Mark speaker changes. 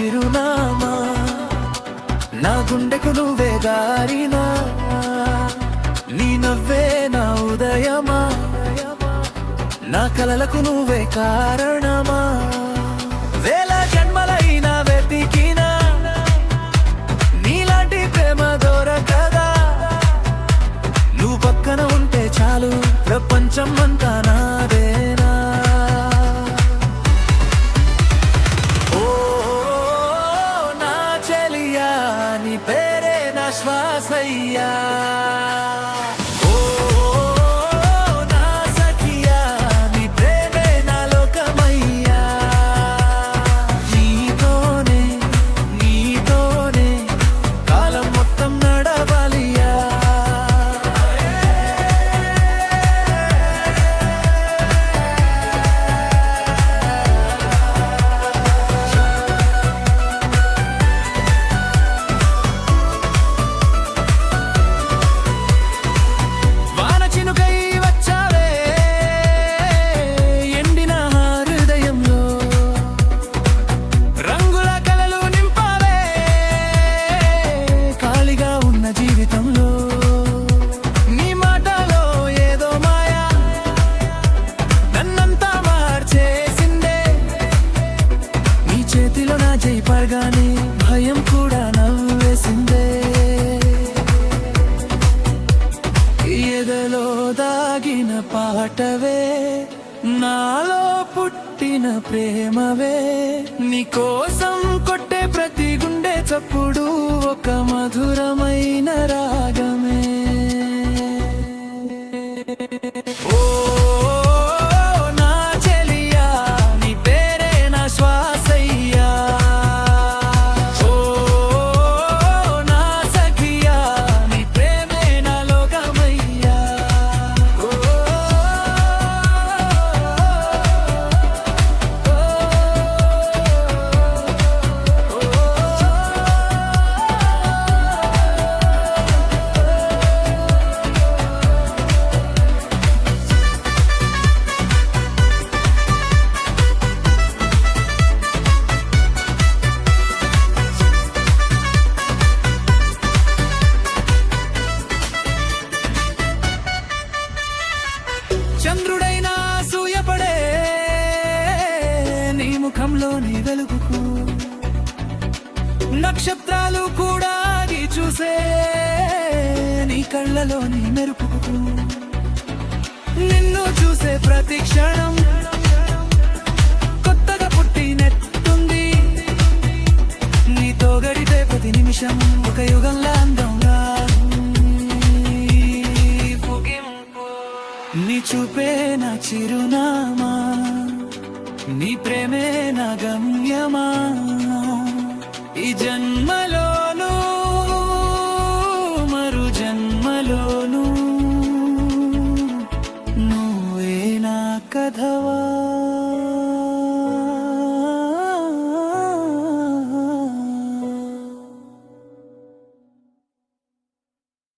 Speaker 1: చిరునామా, నా గుండెకు నువ్వే దారినా, నీ నవ్వే నా ఉదయమా, నా కలలకు నువ్వే కారణమా. వేల జన్మలైనా వెతికినా నీలాంటి ప్రేమ దొరకదా. నువ్వు పక్కన ఉంటే చాలు, ప్రపంచం అంతా నాదేనా. ఓ నా చెలియా, నీ పేరే నా శ్వాసయ్యా. చేతిలో నా జై పడగానే భయం కూడా నవ్వేసిందే. ఎదలో దాగిన పాటవే, నాలో పుట్టిన ప్రేమవే, నీకోసం కొట్టే ప్రతి గుండె చప్పుడు ఒక మధురమైన రాగమే. చంద్రుడైనా సూయపడే నీ ముఖంలోని వెలుగుకు, నక్షత్రాలు కూడా చూసే నీ కళ్ళలోని మెరుపుకు, నిన్ను చూసే ప్రతి క్షణం కొత్తగా పుట్టినట్టుంది. నీతో గడిపే ప్రతి నిమిషం ఒక యుగంలా అందంగా. నీ చూపే నా చిరునామా, నీ ప్రేమే నా గమ్యమా. ఈ జన్మలోనూ మరు జన్మలోనూ నువ్వే నా కథవా.